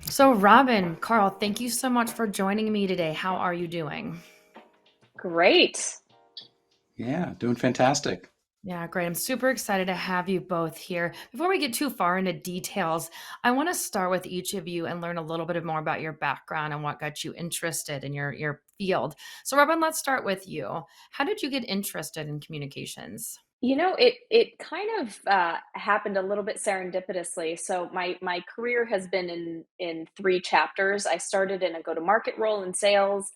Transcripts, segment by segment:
So, Robin, Karl, thank you so much for joining me today. How are you doing? Great. Yeah, doing fantastic. Yeah, great. I'm super excited to have you both here. Before we get too far into details, I want to start with each of you and learn a little bit more about your background and what got you interested in your field. So, Robin, let's start with you. How did you get interested in communications? It kind of happened a little bit serendipitously. So my career has been in three chapters. I started in a go to market role in sales,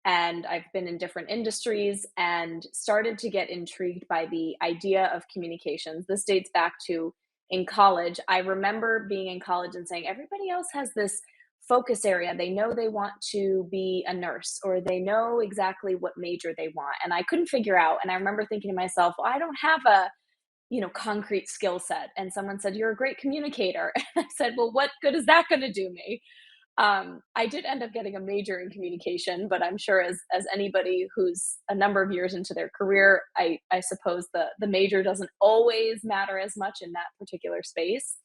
and I've been in different industries and started to get intrigued by the idea of communications. This dates back to in college. I remember being in college and saying everybody else has this focus area. They know they want to be a nurse or they know exactly what major they want. And I couldn't figure out. And I remember thinking to myself, well, I don't have a, concrete skill set. And someone said, you're a great communicator. And I said, well, what good is that going to do me? I did end up getting a major in communication, but I'm sure as anybody who's a number of years into their career, I suppose the major doesn't always matter as much in that particular space.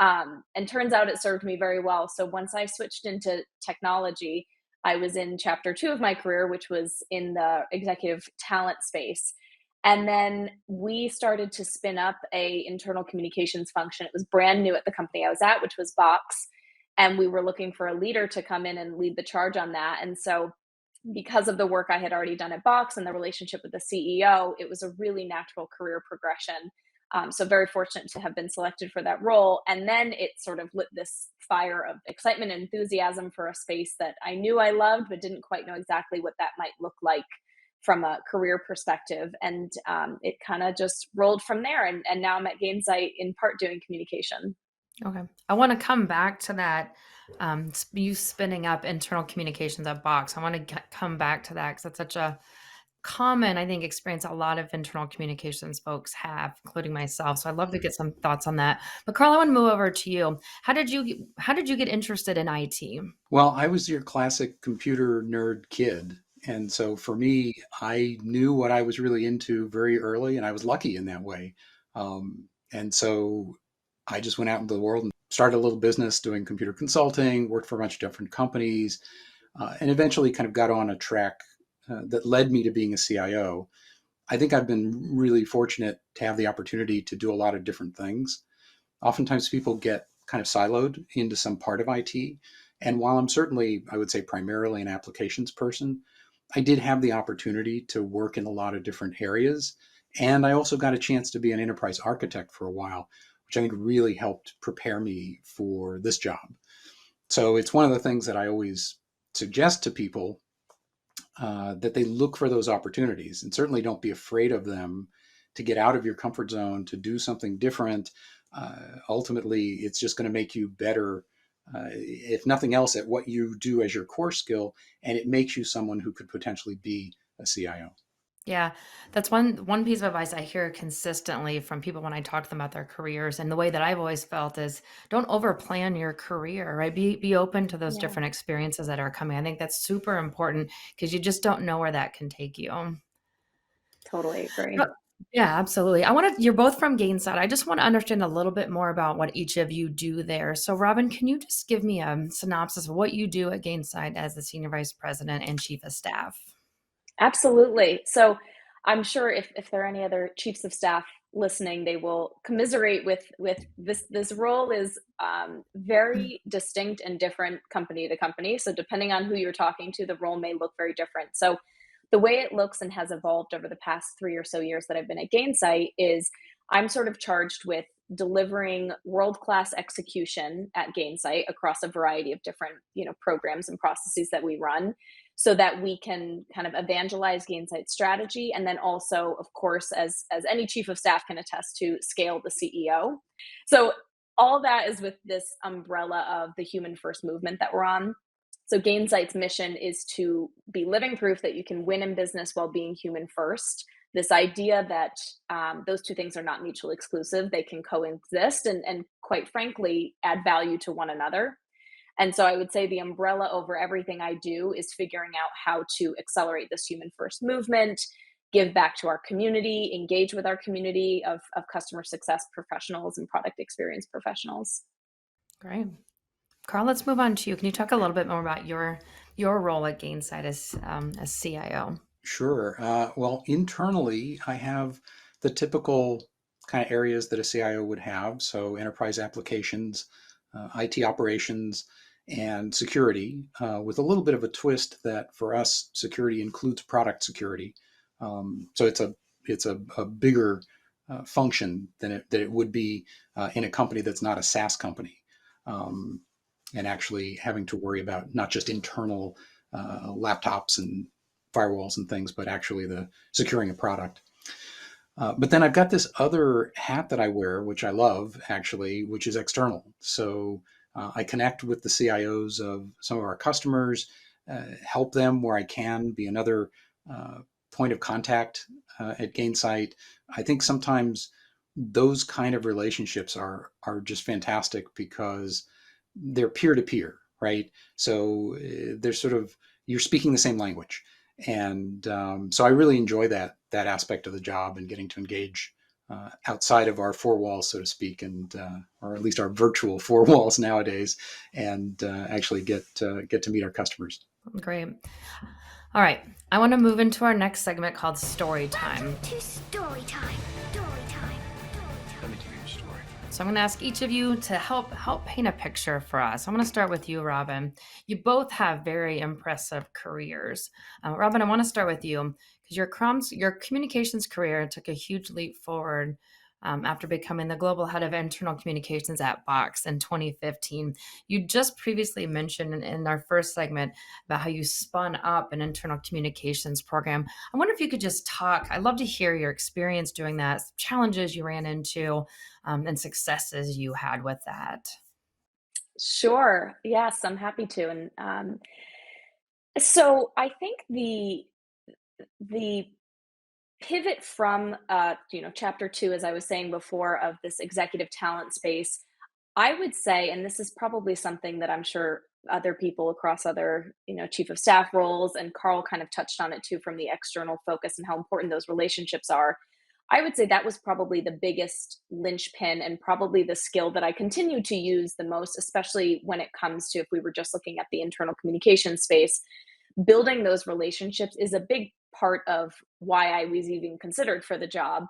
And turns out it served me very well. So once I switched into technology, I was in chapter two of my career, which was in the executive talent space. And then we started to spin up a internal communications function. It was brand new at the company I was at, which was Box. And we were looking for a leader to come in and lead the charge on that. And so because of the work I had already done at Box and the relationship with the CEO, it was a really natural career progression. So very fortunate to have been selected for that role. And then it sort of lit this fire of excitement and enthusiasm for a space that I knew I loved, but didn't quite know exactly what that might look like from a career perspective. And it kind of just rolled from there. And now I'm at Gainsight in part doing communication. Okay. I want to come back to that. You spinning up internal communications at Box. I want to come back to that because that's such a common, I think, experience a lot of internal communications folks have, including myself. So I'd love to get some thoughts on that. But Carl, I want to move over to you. How did you get interested in IT? Well, I was your classic computer nerd kid. And so for me, I knew what I was really into very early, and I was lucky in that way. And so I just went out into the world and started a little business doing computer consulting, worked for a bunch of different companies, and eventually kind of got on a track that led me to being a CIO. I think I've been really fortunate to have the opportunity to do a lot of different things. Oftentimes people get kind of siloed into some part of IT. And while I'm certainly, I would say, primarily an applications person, I did have the opportunity to work in a lot of different areas. And I also got a chance to be an enterprise architect for a while, which I think really helped prepare me for this job. So it's one of the things that I always suggest to people, that they look for those opportunities and certainly don't be afraid of them, to get out of your comfort zone, to do something different. Ultimately, it's just going to make you better, if nothing else, at what you do as your core skill, and it makes you someone who could potentially be a CIO. Yeah, that's one piece of advice I hear consistently from people when I talk to them about their careers. And the way that I've always felt is don't overplan your career, right? Be open to those Yeah, different experiences that are coming. I think that's super important because you just don't know where that can take you. totally agree. But yeah, absolutely. You're both from Gainsight. I just want to understand a little bit more about what each of you do there. So, Robin, can you just give me a synopsis of what you do at Gainsight as the Senior Vice President and Chief of Staff? Absolutely. So I'm sure if there are any other chiefs of staff listening, they will commiserate with this role is very distinct and different company to company. So depending on who you're talking to, the role may look very different. So the way it looks and has evolved over the past 3 or so years that I've been at Gainsight is I'm sort of charged with delivering world-class execution at Gainsight across a variety of different, programs and processes that we run so that we can kind of evangelize Gainsight strategy and then also, of course, as any chief of staff can attest to, scale the CEO. So all that is with this umbrella of the human first movement that we're on. So Gainsight's mission is to be living proof that you can win in business while being human first. This idea that those two things are not mutually exclusive, they can coexist and quite frankly, add value to one another. And so I would say the umbrella over everything I do is figuring out how to accelerate this human first movement, give back to our community, engage with our community of customer success professionals and product experience professionals. Great. Karl, let's move on to you. Can you talk a little bit more about your role at Gainsight as CIO? Sure. Well, internally, I have the typical kind of areas that a CIO would have. So, enterprise applications, IT operations, and security, with a little bit of a twist that for us, security includes product security. So it's a bigger function than it would be in a company that's not a SaaS company, um, and actually having to worry about not just internal laptops and firewalls and things, but actually the securing a product. But then I've got this other hat that I wear, which I love actually, which is external. So I connect with the CIOs of some of our customers, help them where I can, be another uh, point of contact at Gainsight. I think sometimes those kind of relationships are just fantastic because they're peer to peer, right? So they're sort of you're speaking the same language, and so I really enjoy that aspect of the job and getting to engage outside of our four walls, so to speak, and or at least our virtual four walls nowadays, and actually get to meet our customers. Great. All right. I want to move into our next segment called Story Time. Welcome to Story Time. Story Time. Let me tell you a story. So I'm going to ask each of you to help paint a picture for us. I'm going to start with you, Robin. You both have very impressive careers. Robin, I want to start with you because your communications career took a huge leap forward after becoming the global head of internal communications at Box in 2015. You just previously mentioned in our first segment about how you spun up an internal communications program. I wonder if you could just talk. I'd love to hear your experience doing that, challenges you ran into, and successes you had with that. Sure. Yes, I'm happy to. And so I think the pivot from chapter two, as I was saying before, of this executive talent space, I would say, and this is probably something that I'm sure other people across other, chief of staff roles, and Karl kind of touched on it too, from the external focus and how important those relationships are. I would say that was probably the biggest linchpin and probably the skill that I continue to use the most, especially when it comes to if we were just looking at the internal communication space. Building those relationships is a big part of why I was even considered for the job.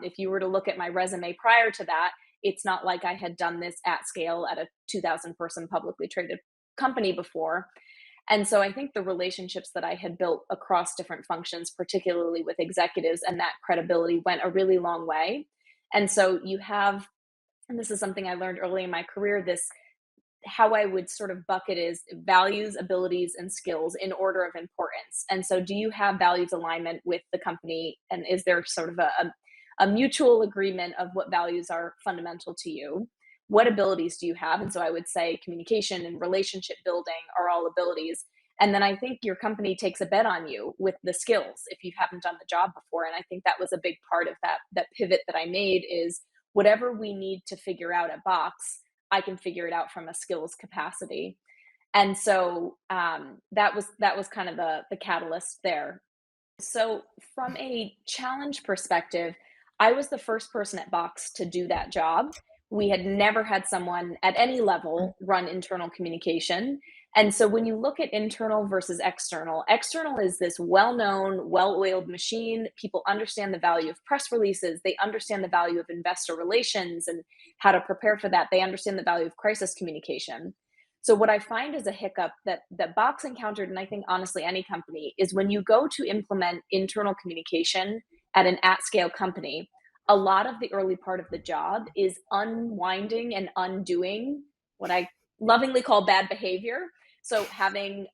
If you were to look at my resume prior to that, it's not like I had done this at scale at a 2,000 person publicly traded company before. And so I think the relationships that I had built across different functions, particularly with executives, and that credibility went a really long way. And so you have, and this is something I learned early in my career, this how I would sort of bucket is values, abilities, and skills in order of importance. And so, do you have values alignment with the company? And is there sort of a mutual agreement of what values are fundamental to you? What abilities do you have? And so, I would say communication and relationship building are all abilities. And then I think your company takes a bet on you with the skills if you haven't done the job before. And I think that was a big part of that pivot that I made is whatever we need to figure out at Box, I can figure it out from a skills capacity. And so that was kind of the catalyst there. So from a challenge perspective, I was the first person at Box to do that job. We had never had someone at any level run internal communication. And so when you look at internal versus external, external is this well-known, well-oiled machine. People understand the value of press releases. They understand the value of investor relations and how to prepare for that. They understand the value of crisis communication. So what I find is a hiccup that Box encountered, and I think honestly any company, is when you go to implement internal communication at an at-scale company, a lot of the early part of the job is unwinding and undoing what I lovingly call bad behavior. So having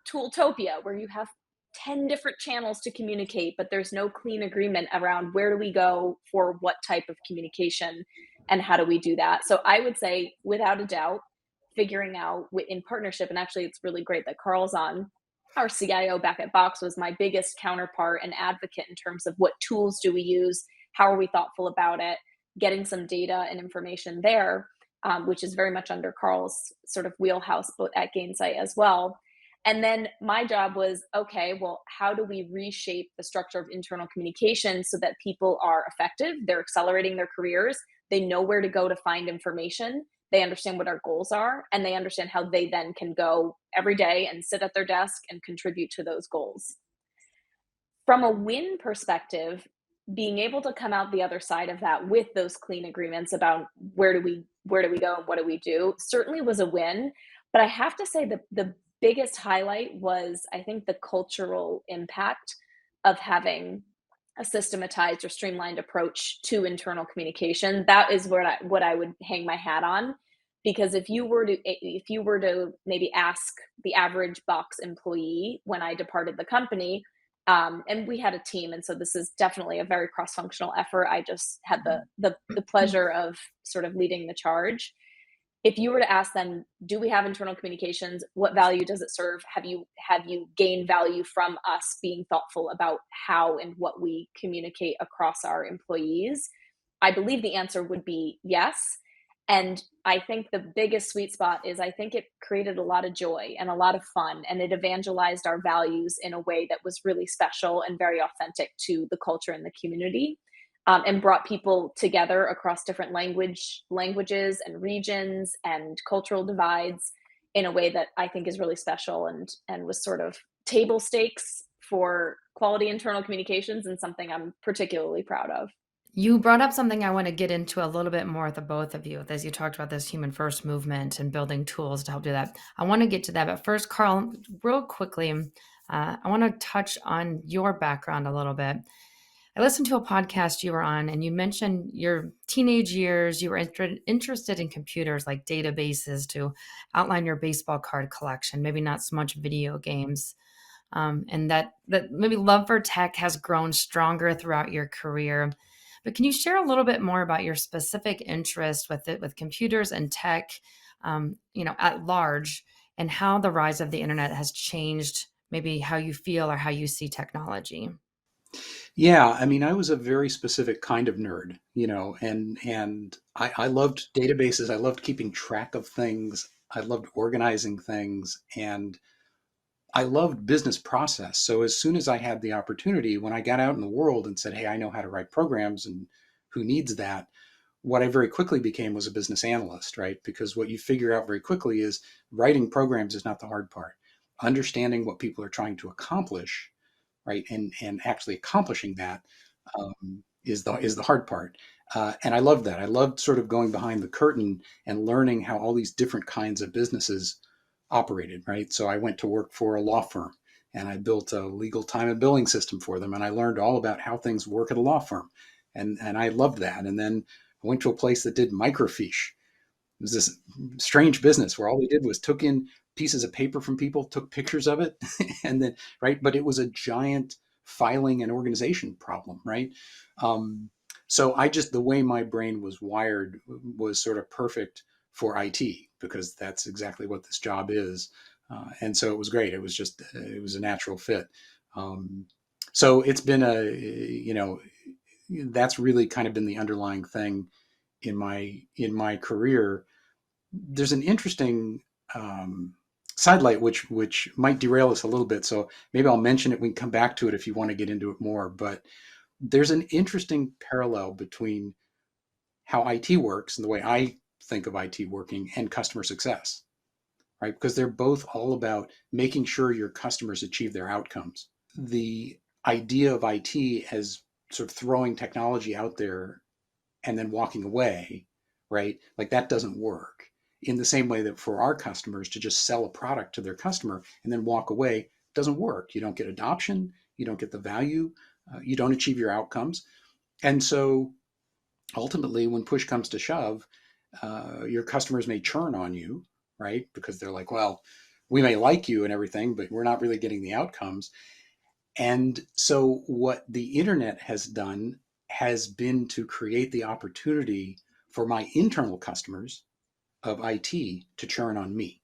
Tooltopia, where you have 10 different channels to communicate, but there's no clean agreement around where do we go for what type of communication and how do we do that. So I would say, without a doubt, figuring out in partnership, and actually it's really great that Karl's on. Our CIO back at Box was my biggest counterpart and advocate in terms of what tools do we use, how are we thoughtful about it, getting some data and information there, which is very much under Karl's sort of wheelhouse, but at Gainsight as well. And then my job was, okay, well, how do we reshape the structure of internal communication so that people are effective, they're accelerating their careers, they know where to go to find information, they understand what our goals are, and they understand how they then can go every day and sit at their desk and contribute to those goals. From a win perspective, being able to come out the other side of that with those clean agreements about where do we go and what do we do certainly was a win. But I have to say the biggest highlight was, I think, the cultural impact of having a systematized or streamlined approach to internal communication. That is what I would hang my hat on, because if you were to maybe ask the average Box employee when I departed the company, and we had a team, and so this is definitely a very cross-functional effort. I just had the pleasure of sort of leading the charge. If you were to ask them, do we have internal communications? What value does it serve? Have you gained value from us being thoughtful about how and what we communicate across our employees? I believe the answer would be yes. And I think the biggest sweet spot is, I think it created a lot of joy and a lot of fun, and it evangelized our values in a way that was really special and very authentic to the culture and the community, and brought people together across different languages and regions and cultural divides in a way that I think is really special, and was sort of table stakes for quality internal communications, and something I'm particularly proud of. You brought up something I want to get into a little bit more with the both of you as you talked about this human first movement and building tools to help do that. I want to get to that. But first, Karl, real quickly, I want to touch on your background a little bit. I listened to a podcast you were on, and you mentioned your teenage years. You were interested in computers like databases to outline your baseball card collection, maybe not so much video games. And that maybe love for tech has grown stronger throughout your career. But can you share a little bit more about your specific interest with it, with computers and tech, at large, and how the rise of the internet has changed maybe how you feel or how you see technology? Yeah, I mean, I was a very specific kind of nerd, and I loved databases. I loved keeping track of things. I loved organizing things, and I loved business process. So as soon as I had the opportunity, when I got out in the world and said, "Hey, I know how to write programs," and who needs that? What I very quickly became was a business analyst, right? Because what you figure out very quickly is writing programs is not the hard part. Understanding what people are trying to accomplish, right, and actually accomplishing that, is the hard part. And I loved that. I loved sort of going behind the curtain and learning how all these different kinds of businesses operated, right? So I went to work for a law firm, and I built a legal time and billing system for them, and I learned all about how things work at a law firm, and I loved that. And then I went to a place that did microfiche. It was this strange business where all they did was took in pieces of paper from people, took pictures of it, and then, right. But it was a giant filing and organization problem, right? Um, so the way my brain was wired was sort of perfect for IT, because that's exactly what this job is. And so it was great. It was a natural fit. Um, so it's been that's really kind of been the underlying thing in my career. There's an interesting sidelight which might derail us a little bit. So maybe I'll mention it. We can come back to it if you want to get into it more. But there's an interesting parallel between how IT works and the way I think of IT working and customer success, right? Because they're both all about making sure your customers achieve their outcomes. The idea of IT as sort of throwing technology out there and then walking away, right? Like that doesn't work. In the same way that for our customers to just sell a product to their customer and then walk away doesn't work. You don't get adoption, you don't get the value, you don't achieve your outcomes. And so ultimately, when push comes to shove, your customers may churn on you, right? Because they're like, well, we may like you and everything, but we're not really getting the outcomes. And so what the internet has done has been to create the opportunity for my internal customers of IT to churn on me.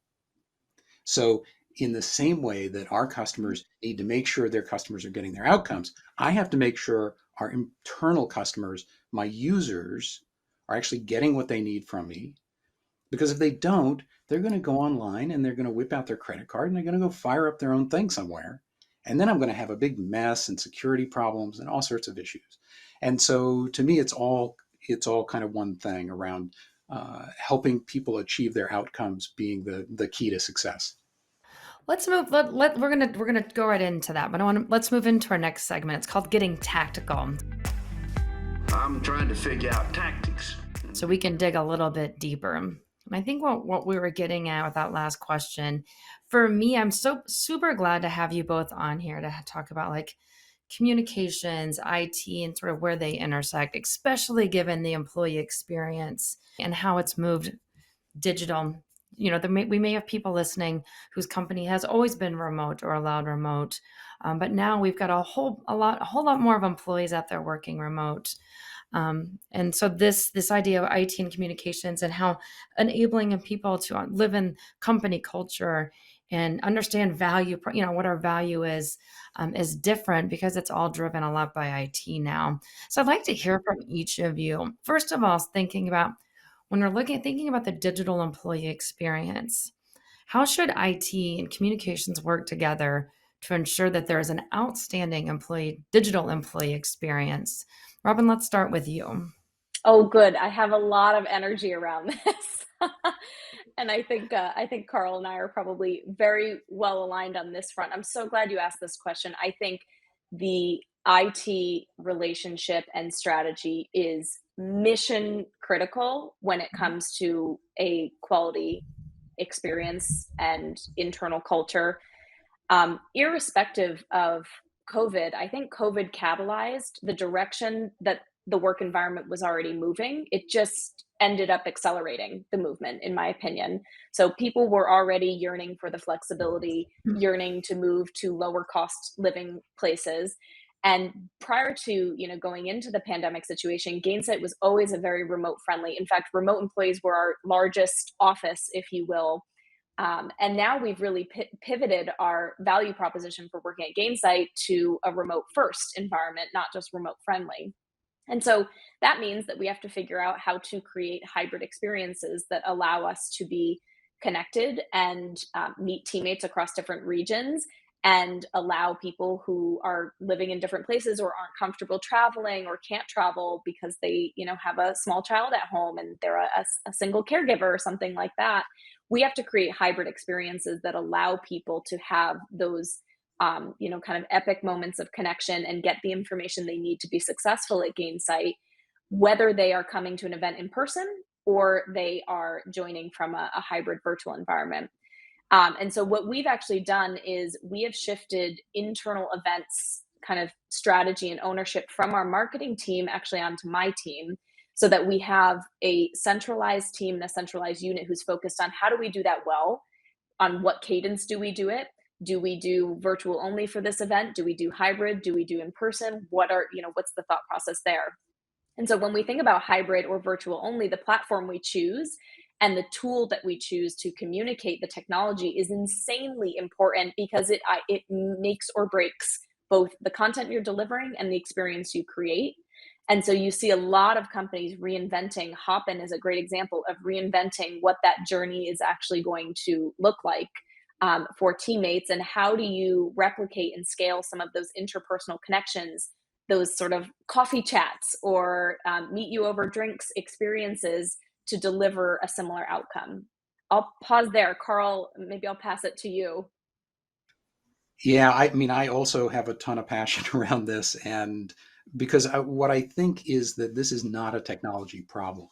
So in the same way that our customers need to make sure their customers are getting their outcomes, I have to make sure our internal customers, my users, are actually getting what they need from me. Because if they don't, they're going to go online and they're going to whip out their credit card and they're going to go fire up their own thing somewhere. And then I'm going to have a big mess and security problems and all sorts of issues. And so to me, it's all kind of one thing around helping people achieve their outcomes being the key to success. Let's move. We're gonna go right into that, but let's move into our next segment. It's called Getting Tactical. I'm trying to figure out tactics. So we can dig a little bit deeper. And I think what we were getting at with that last question, for me, I'm so super glad to have you both on here to talk about like communications, IT, and sort of where they intersect, especially given the employee experience and how it's moved digital. We may have people listening whose company has always been remote or allowed remote, but now we've got a whole lot more of employees out there working remote. And so this idea of IT and communications and how enabling people to live in company culture and understand value, what our value is different because it's all driven a lot by IT now. So I'd like to hear from each of you. First of all, thinking about when we're thinking about the digital employee experience, how should IT and communications work together to ensure that there is an outstanding digital employee experience? Robin, let's start with you. Oh, good. I have a lot of energy around this. And I think Karl and I are probably very well aligned on this front. I'm so glad you asked this question. I think the IT relationship and strategy is mission critical when it comes to a quality experience and internal culture. Irrespective of COVID, I think COVID catalyzed the direction that the work environment was already moving. It just ended up accelerating the movement, in my opinion. So people were already yearning for the flexibility, yearning to move to lower cost living places. And prior to going into the pandemic situation, Gainsight was always a very remote friendly. In fact, remote employees were our largest office, if you will. And now we've really pivoted our value proposition for working at Gainsight to a remote first environment, not just remote friendly. And so that means that we have to figure out how to create hybrid experiences that allow us to be connected and meet teammates across different regions and allow people who are living in different places or aren't comfortable traveling or can't travel because they have a small child at home and they're a single caregiver or something like that. We have to create hybrid experiences that allow people to have those kind of epic moments of connection and get the information they need to be successful at Gainsight, whether they are coming to an event in person or they are joining from a hybrid virtual environment. And so what we've actually done is we have shifted internal events kind of strategy and ownership from our marketing team actually onto my team so that we have a centralized team and a centralized unit who's focused on how do we do that well, on what cadence do we do it. Do we do virtual only for this event? Do we do hybrid? Do we do in person? What's the thought process there? And so when we think about hybrid or virtual only, the platform we choose and the tool that we choose to communicate the technology is insanely important because it makes or breaks both the content you're delivering and the experience you create. And so you see a lot of companies reinventing. Hopin is a great example of reinventing what that journey is actually going to look like for teammates, and how do you replicate and scale some of those interpersonal connections, those sort of coffee chats or meet you over drinks experiences to deliver a similar outcome. I'll pause there. Karl, maybe I'll pass it to you. Yeah, I mean, I also have a ton of passion around this, and because what I think is that this is not a technology problem.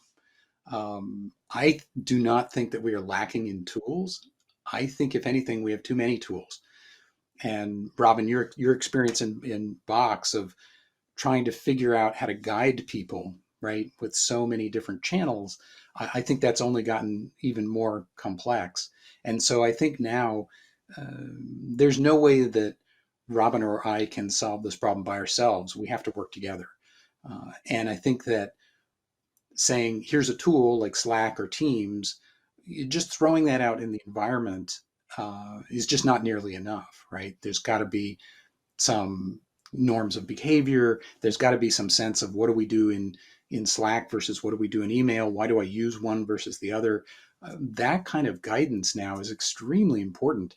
I do not think that we are lacking in tools. I think, if anything, we have too many tools. And Robin, your experience in Box of trying to figure out how to guide people, right, with so many different channels, I think that's only gotten even more complex. And so I think now there's no way that Robin or I can solve this problem by ourselves. We have to work together. And I think that saying, here's a tool like Slack or Teams, just throwing that out in the environment is just not nearly enough, right? There's got to be some norms of behavior. There's got to be some sense of what do we do in Slack versus what do we do in email? Why do I use one versus the other? That kind of guidance now is extremely important.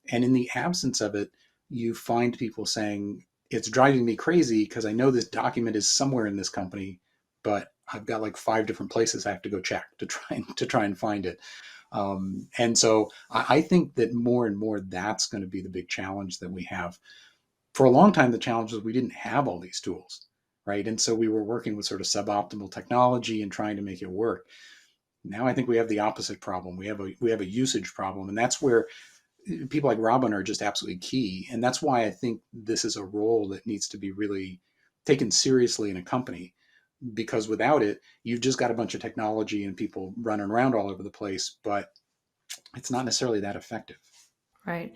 And in the absence of it, you find people saying, it's driving me crazy because I know this document is somewhere in this company, but I've got like 5 different places I have to go check to try and find it. And so I think that more and more that's going to be the big challenge that we have. For a long time, the challenge was we didn't have all these tools, right? And so we were working with sort of suboptimal technology and trying to make it work. Now I think we have the opposite problem. We have a usage problem, and that's where people like Robin are just absolutely key. And that's why I think this is a role that needs to be really taken seriously in a company, because without it, you've just got a bunch of technology and people running around all over the place, but it's not necessarily that effective. Right.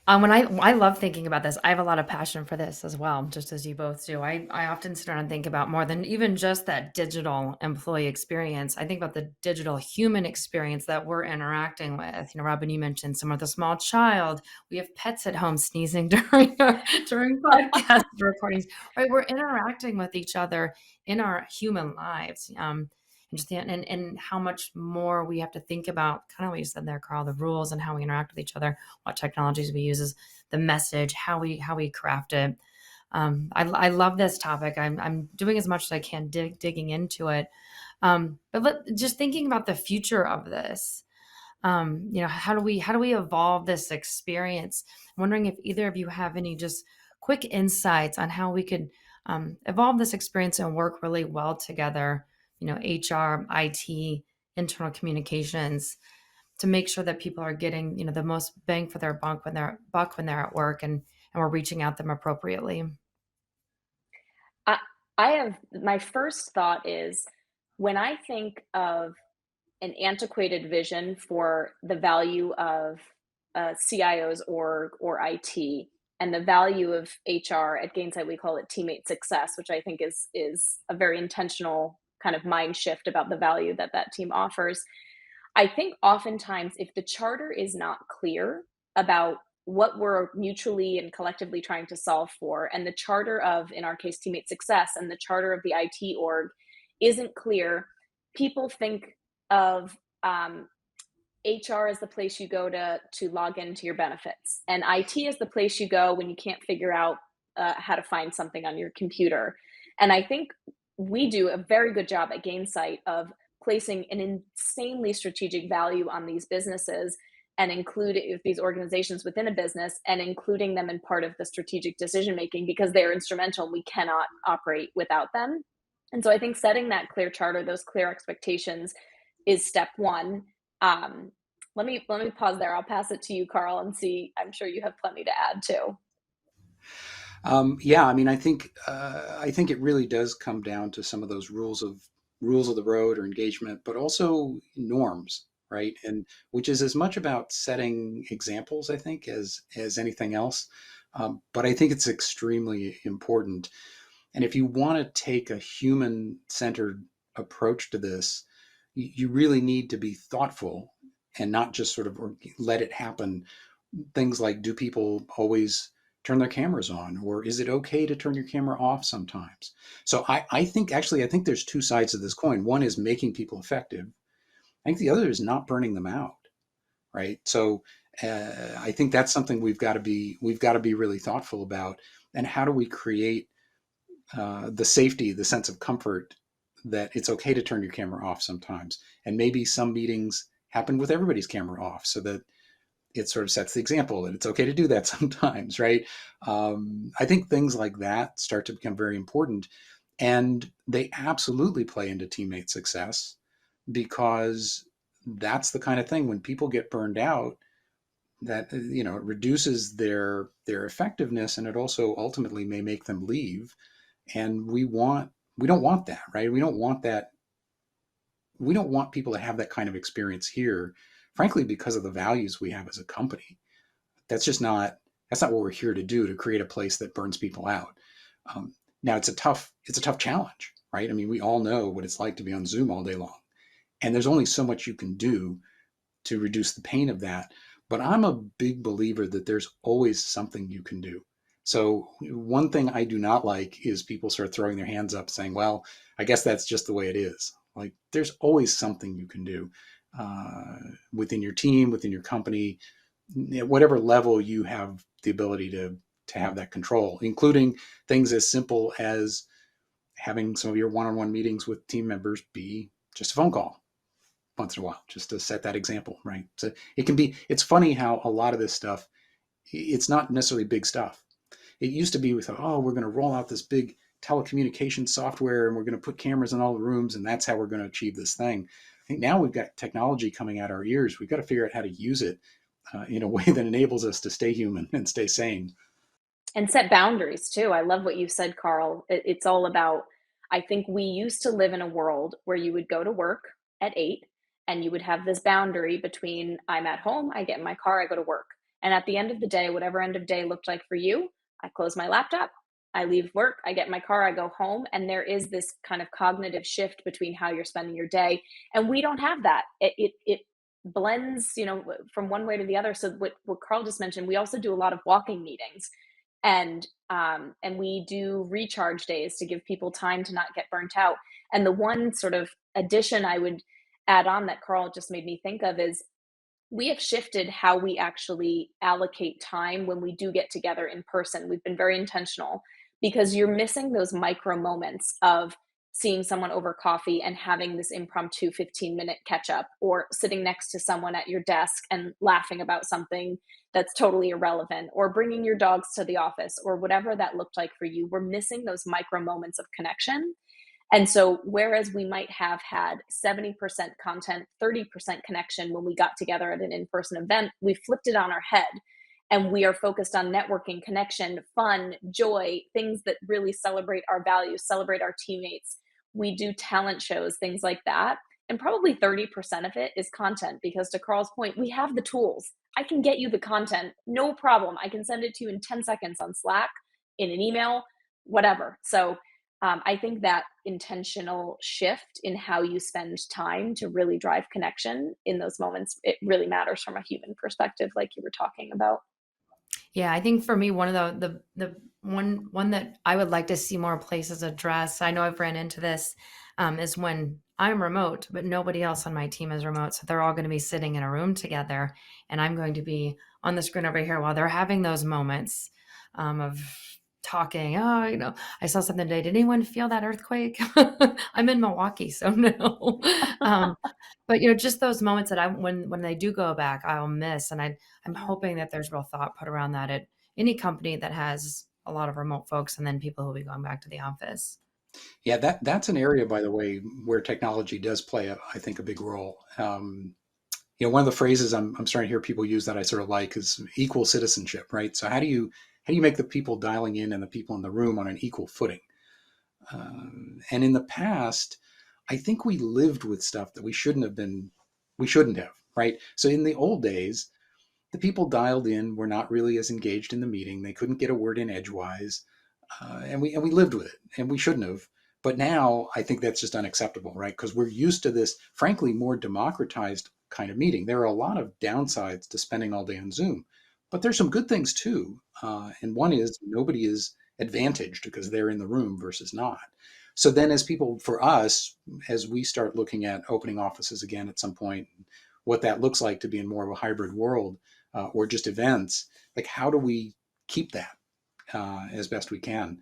When I love thinking about this, I have a lot of passion for this as well, just as you both do. I often sit around and think about more than even just that digital employee experience. I think about the digital human experience that we're interacting with. Robin, you mentioned someone with a small child. We have pets at home sneezing during podcast recordings. Right, we're interacting with each other in our human lives. And how much more we have to think about, kind of what you said there, Karl, the rules and how we interact with each other, what technologies we use, is the message, how we craft it. I love this topic. I'm doing as much as I can digging into it. Just thinking about the future of this. How do we evolve this experience? I'm wondering if either of you have any just quick insights on how we could evolve this experience and work really well together. HR, IT, internal communications, to make sure that people are getting the most bang for their buck when they're at work, and we're reaching out them appropriately. I, I have my first thought is when I think of an antiquated vision for the value of CIOs or IT and the value of HR at Gainsight, we call it teammate success, which I think is a very intentional kind of mind shift about the value that that team offers. I think oftentimes if the charter is not clear about what we're mutually and collectively trying to solve for, and the charter of, in our case, teammate success, and the charter of the IT org isn't clear, people think of HR as the place you go to log into your benefits, and IT is the place you go when you can't figure out how to find something on your computer. And I think we do a very good job at Gainsight of placing an insanely strategic value on these businesses and include these organizations within a business and including them in part of the strategic decision making because they're instrumental. We cannot operate without them. And so I think setting that clear charter, those clear expectations, is step one. Let me pause there. I'll pass it to you, Karl, and see. I'm sure you have plenty to add too. Yeah, I mean, I think it really does come down to some of those rules of the road or engagement, but also norms, right? And which is as much about setting examples, I think, as anything else. But I think it's extremely important. And if you want to take a human-centered approach to this, you really need to be thoughtful and not just sort of let it happen. Things like, do people always turn their cameras on, or is it okay to turn your camera off sometimes? So I think actually, I think there's two sides of this coin. One is making people effective. I think the other is not burning them out, right? So I think that's something we've got to be really thoughtful about. And how do we create the safety, the sense of comfort that it's okay to turn your camera off sometimes, and maybe some meetings happen with everybody's camera off, so that it sort of sets the example that it's okay to do that sometimes, right? I think things like that start to become very important, and they absolutely play into teammate success, because that's the kind of thing when people get burned out that it reduces their effectiveness, and it also ultimately may make them leave. And we don't want that, right? We don't want people to have that kind of experience here, frankly, because of the values we have as a company. That's not what we're here to do, to create a place that burns people out. Now it's a tough challenge, right? I mean, we all know what it's like to be on Zoom all day long, and there's only so much you can do to reduce the pain of that. But I'm a big believer that there's always something you can do. So one thing I do not like is people start throwing their hands up saying, well, I guess that's just the way it is. Like, there's always something you can do uh, within your team, within your company, at whatever level you have the ability to have that control, including things as simple as having some of your one-on-one meetings with team members be just a phone call once in a while, just to set that example, right? So it's funny how a lot of this stuff, it's not necessarily big stuff. It used to be we thought, oh, we're going to roll out this big telecommunication software and we're going to put cameras in all the rooms and that's how we're going to achieve this thing. I think now we've got technology coming out our ears. We've got to figure out how to use it in a way that enables us to stay human and stay sane. And set boundaries too. I love what you said, Karl. It's all about, I think we used to live in a world where you would go to work at 8 and you would have this boundary between I'm at home, I get in my car, I go to work. And at the end of the day, whatever end of day looked like for you, I close my laptop, I leave work, I get in my car, I go home. And there is this kind of cognitive shift between how you're spending your day. And we don't have that. It blends, from one way to the other. So what Karl just mentioned, we also do a lot of walking meetings and we do recharge days to give people time to not get burnt out. And the one sort of addition I would add on that Karl just made me think of is we have shifted how we actually allocate time when we do get together in person. We've been very intentional because you're missing those micro moments of seeing someone over coffee and having this impromptu 15-minute catch up, or sitting next to someone at your desk and laughing about something that's totally irrelevant, or bringing your dogs to the office, or whatever that looked like for you. We're missing those micro moments of connection. And so whereas we might have had 70% content, 30% connection when we got together at an in-person event, we flipped it on our head and we are focused on networking, connection, fun, joy, things that really celebrate our values, celebrate our teammates. We do talent shows, things like that. And probably 30% of it is content, because to Karl's point, we have the tools. I can get you the content, no problem. I can send it to you in 10 seconds on Slack, in an email, whatever. So I think that intentional shift in how you spend time to really drive connection in those moments, it really matters from a human perspective, like you were talking about. Yeah, I think for me, one of the one that I would like to see more places address, I know I've ran into this, is when I'm remote, but nobody else on my team is remote. So they're all going to be sitting in a room together, and I'm going to be on the screen over here while they're having those moments of talking. Oh, I saw something today. Did anyone feel that earthquake? I'm in Milwaukee, so no. um, but just those moments that when they do go back, I'll miss, and I'm hoping that there's real thought put around that at any company that has a lot of remote folks, and then people who will be going back to the office. Yeah, that's an area, by the way, where technology does play, I think, a big role. One of the phrases I'm starting to hear people use that I sort of like is equal citizenship, right? So how do you make the people dialing in and the people in the room on an equal footing? And in the past, I think we lived with stuff that we shouldn't have, right? So in the old days, the people dialed in were not really as engaged in the meeting. They couldn't get a word in edgewise, and we lived with it, and we shouldn't have. But now I think that's just unacceptable, right? Because we're used to this, frankly, more democratized kind of meeting. There are a lot of downsides to spending all day on Zoom, but there's some good things too. And one is nobody is advantaged because they're in the room versus not. So then for us, as we start looking at opening offices again at some point, what that looks like to be in more of a hybrid world, or just events, like how do we keep that as best we can?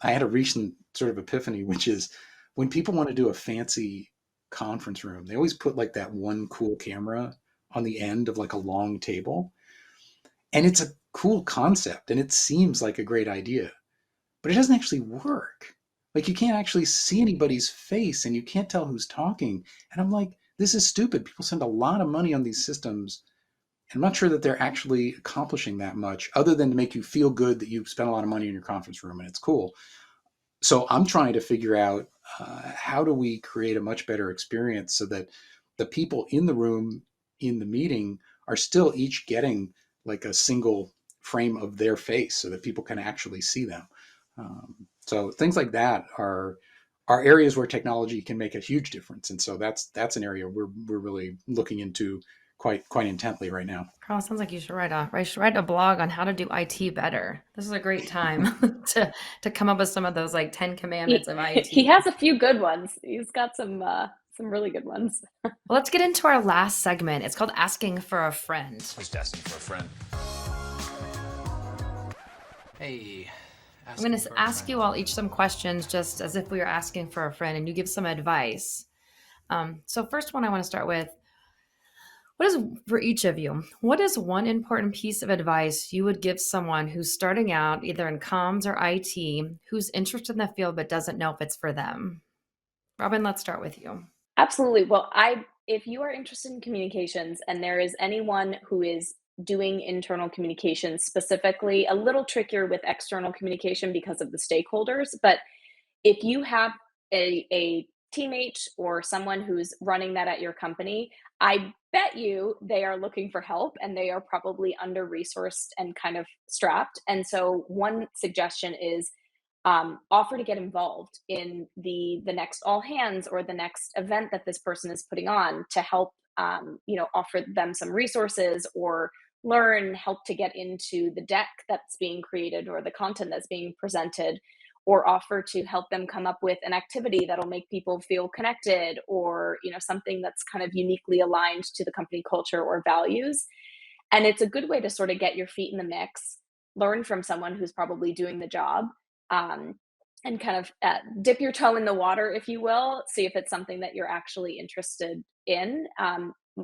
I had a recent sort of epiphany, which is when people want to do a fancy conference room, they always put like that one cool camera on the end of like a long table. And it's a cool concept and it seems like a great idea, but it doesn't actually work. Like you can't actually see anybody's face and you can't tell who's talking. And I'm like, this is stupid. People spend a lot of money on these systems. I'm not sure that they're actually accomplishing that much other than to make you feel good that you spent a lot of money in your conference room and it's cool. So I'm trying to figure out how do we create a much better experience so that the people in the room in the meeting are still each getting like a single frame of their face so that people can actually see them. So things like that are areas where technology can make a huge difference. And so that's an area we're really looking into quite intently right now. Karl, sounds like you should write a blog on how to do IT better. This is a great time to come up with some of those like 10 commandments of IT. He has a few good ones. He's got some really good ones. Well, let's get into our last segment. It's called Asking for a Friend. Just asking for a friend. Hey, I'm going to ask you all each some questions just as if we were asking for a friend, and you give some advice. So first one I want to start with, what is, for each of you, what is one important piece of advice you would give someone who's starting out either in comms or IT, who's interested in the field but doesn't know if it's for them? Robin, let's start with you. Absolutely. Well, if you are interested in communications and there is anyone who is doing internal communications specifically, a little trickier with external communication because of the stakeholders, but if you have a teammate or someone who's running that at your company, I bet you they are looking for help and they are probably under resourced and kind of strapped. And so, one suggestion is offer to get involved in the next all hands or the next event that this person is putting on to help offer them some resources or learn help to get into the deck that's being created or the content that's being presented, or offer to help them come up with an activity that'll make people feel connected, or something that's kind of uniquely aligned to the company culture or values. And it's a good way to sort of get your feet in the mix, learn from someone who's probably doing the job, um, and kind of dip your toe in the water, if you will, see if it's something that you're actually interested in.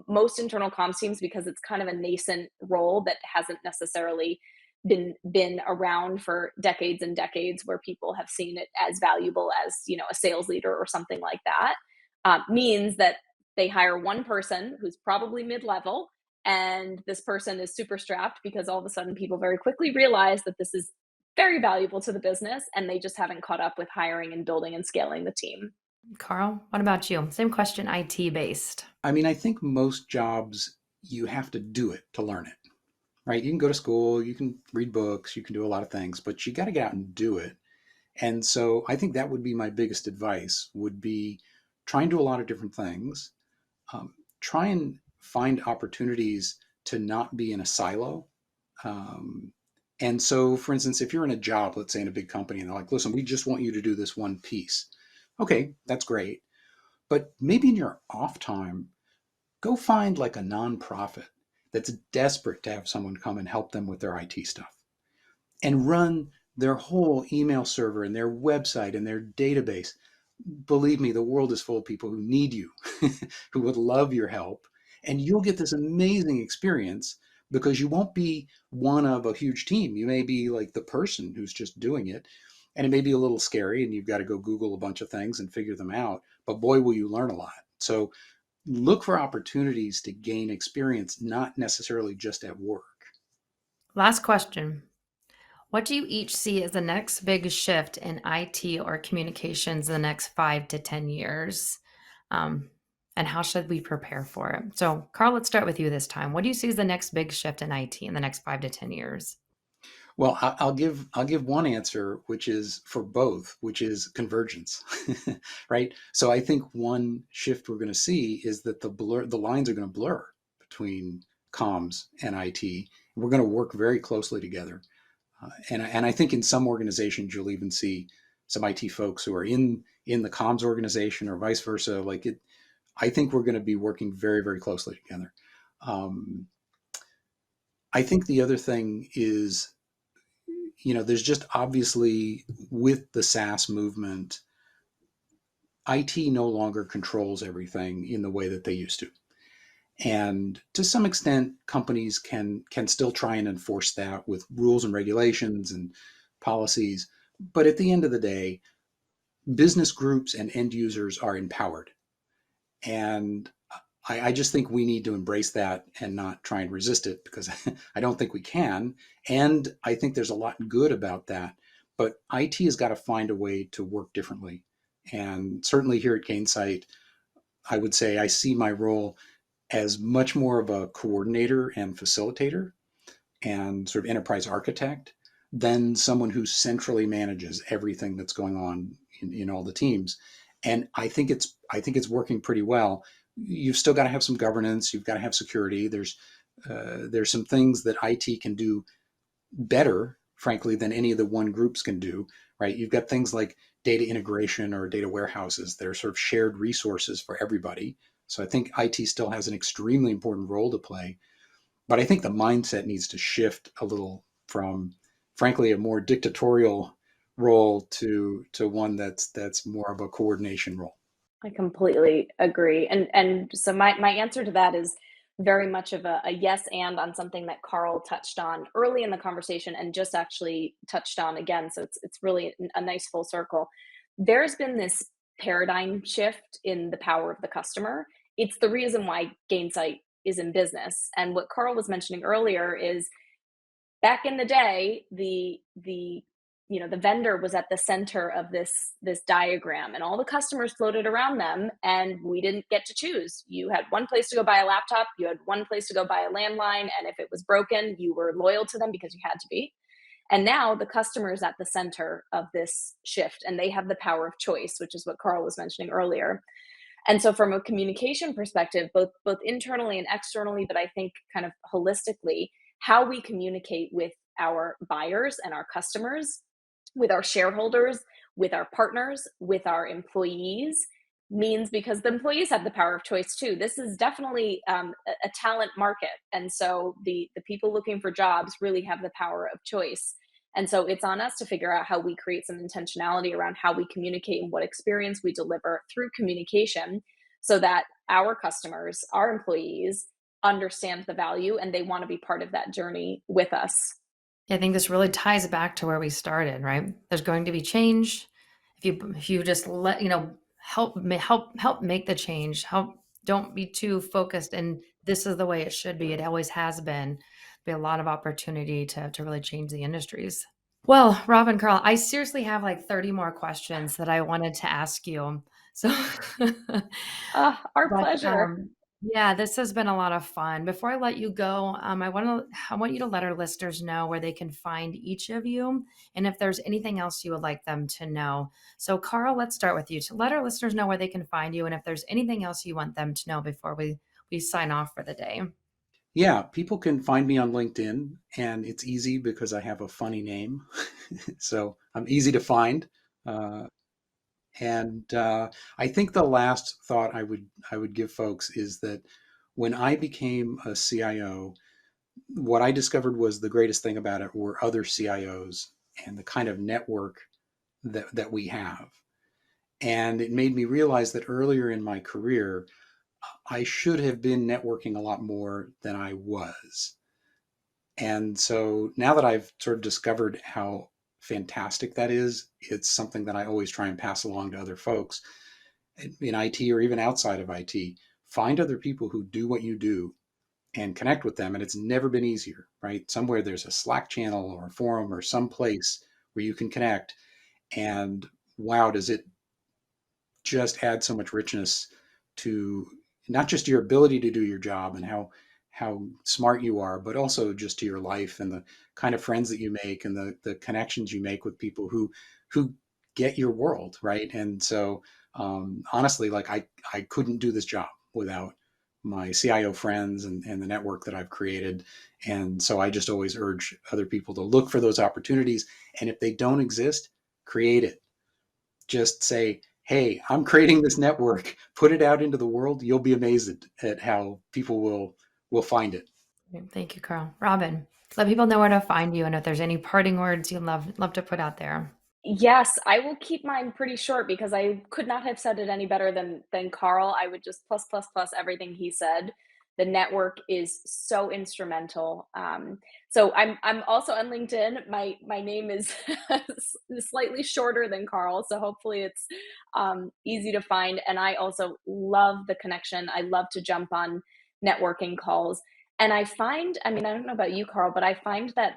Most internal comms teams, because it's kind of a nascent role that hasn't necessarily been around for decades and decades, where people have seen it as valuable as a sales leader or something like that, means that they hire one person who's probably mid-level, and this person is super strapped because all of a sudden people very quickly realize that this is very valuable to the business, and they just haven't caught up with hiring and building and scaling the team. Karl, what about you? Same question, IT based. I mean, I think most jobs, you have to do it to learn it, right? You can go to school, you can read books, you can do a lot of things, but you got to get out and do it. And so I think that would be my biggest advice, would be try and do a lot of different things. Try and find opportunities to not be in a silo. Um, and so, for instance, if you're in a job, let's say in a big company, and they're like, listen, we just want you to do this one piece. Okay, that's great. But maybe in your off time, go find like a nonprofit that's desperate to have someone come and help them with their IT stuff and run their whole email server and their website and their database. Believe me, the world is full of people who need you, who would love your help. And you'll get this amazing experience because you won't be one of a huge team. You may be like the person who's just doing it. And it may be a little scary and you've got to go Google a bunch of things and figure them out. But boy, will you learn a lot. So look for opportunities to gain experience, not necessarily just at work. Last question. What do you each see as the next big shift in IT or communications in the next 5 to 10 years? And how should we prepare for it? So, Karl, let's start with you this time. What do you see as the next big shift in IT in the next 5 to 10 years? Well, I'll give one answer, which is for both, which is convergence, right? So I think one shift we're going to see is that the lines are going to blur between comms and IT. We're going to work very closely together, and I think in some organizations you'll even see some IT folks who are in the comms organization or vice versa. Like it, I think we're going to be working very, very closely together. Um, I think the other thing is, there's just obviously with the SaaS movement, IT no longer controls everything in the way that they used to. And to some extent, companies can still try and enforce that with rules and regulations and policies. But at the end of the day, business groups and end users are empowered. And I just think we need to embrace that and not try and resist it, because I don't think we can. And I think there's a lot good about that. But IT has got to find a way to work differently. And certainly here at Gainsight, I would say I see my role as much more of a coordinator and facilitator and sort of enterprise architect than someone who centrally manages everything that's going on in all the teams. And I think it's working pretty well. You've still got to have some governance. You've got to have security. There's some things that IT can do better, frankly, than any of the one groups can do. Right? You've got things like data integration or data warehouses. They're sort of shared resources for everybody. So I think IT still has an extremely important role to play. But I think the mindset needs to shift a little from, frankly, a more dictatorial role to one that's more of a coordination role. I completely agree. And so my answer to that is very much of a yes and on something that Karl touched on early in the conversation and just actually touched on again. So it's really a nice full circle. There's been this paradigm shift in the power of the customer. It's the reason why Gainsight is in business. And what Karl was mentioning earlier is back in the day, the vendor was at the center of this diagram, and all the customers floated around them, and we didn't get to choose. You had one place to go buy a laptop, you had one place to go buy a landline, and if it was broken, you were loyal to them because you had to be. And now the customer is at the center of this shift, and they have the power of choice, which is what Karl was mentioning earlier. And so from a communication perspective, both internally and externally, but I think kind of holistically, how we communicate with our buyers and our customers, with our shareholders, with our partners, with our employees means, because the employees have the power of choice too. This is definitely a talent market, and so the people looking for jobs really have the power of choice. And so it's on us to figure out how we create some intentionality around how we communicate and what experience we deliver through communication so that our customers, our employees understand the value and they want to be part of that journey with us. I think this really ties back to where we started, right? There's going to be change. If you just let, help make the change. Help Don't be too focused and this is the way it should be. It always has been. Be a lot of opportunity to really change the industries. Well, Rob and Carl, I seriously have like 30 more questions that I wanted to ask you. So Our But, pleasure. yeah, this has been a lot of fun. Before I let you go, I want you to let our listeners know where they can find each of you, and if there's anything else you would like them to know. So, Carl, let's start with you to let our listeners know where they can find you, and if there's anything else you want them to know before we sign off for the day. Yeah, people can find me on LinkedIn, and it's easy because I have a funny name, so I'm easy to find. Uh, and I think the last thought I would give folks is that when I became a CIO, what I discovered was the greatest thing about it were other CIOs and the kind of network that we have. And it made me realize that earlier in my career, I should have been networking a lot more than I was. And so now that I've sort of discovered how fantastic that is, it's something that I always try and pass along to other folks in IT or even outside of IT. Find other people who do what you do and connect with them. And it's never been easier, right? Somewhere there's a Slack channel or a forum or some place where you can connect. And wow, does it just add so much richness to not just your ability to do your job and how smart you are, but also just to your life and the kind of friends that you make and the connections you make with people who get your world, right? And so honestly, like I couldn't do this job without my CIO friends and the network that I've created. And so I just always urge other people to look for those opportunities. And if they don't exist, create it. Just say, hey, I'm creating this network, put it out into the world. You'll be amazed at how people will find it. Thank you, Carl. Robin, let people know where to find you, and if there's any parting words you'd love to put out there. Yes, I will keep mine pretty short because I could not have said it any better than Karl. I would just plus everything he said. The network is so instrumental. So I'm also on LinkedIn. My name is slightly shorter than Karl, so hopefully it's easy to find. And I also love the connection. I love to jump on networking calls. And I find, I mean, I don't know about you, Karl, but I find that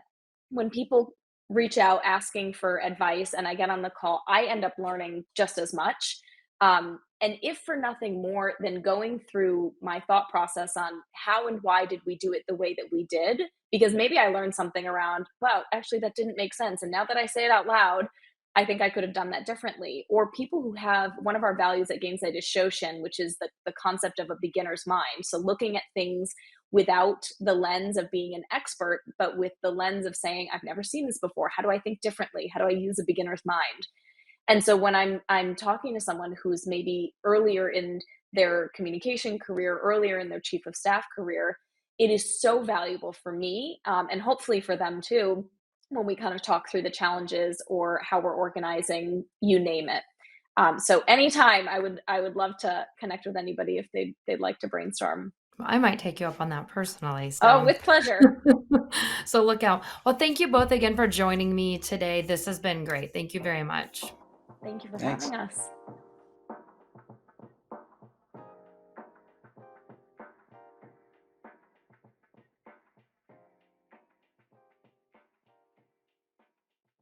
when people reach out asking for advice and I get on the call, I end up learning just as much. And if for nothing more than going through my thought process on how and why did we do it the way that we did, because maybe I learned something around, wow, actually, that didn't make sense. And now that I say it out loud, I think I could have done that differently. Or people who have one of our values at Gainsight is Shoshin, which is the concept of a beginner's mind. So looking at things without the lens of being an expert, but with the lens of saying, I've never seen this before. How do I think differently? How do I use a beginner's mind? And so when I'm talking to someone who's maybe earlier in their communication career, earlier in their chief of staff career, it is so valuable for me and hopefully for them too, when we kind of talk through the challenges or how we're organizing, you name it. So anytime I would love to connect with anybody if they'd like to brainstorm. Well, I might take you up on that personally. Oh, So, with pleasure. so look out. Well, thank you both again for joining me today. This has been great. Thank you very much. Thank you for Thanks. having us.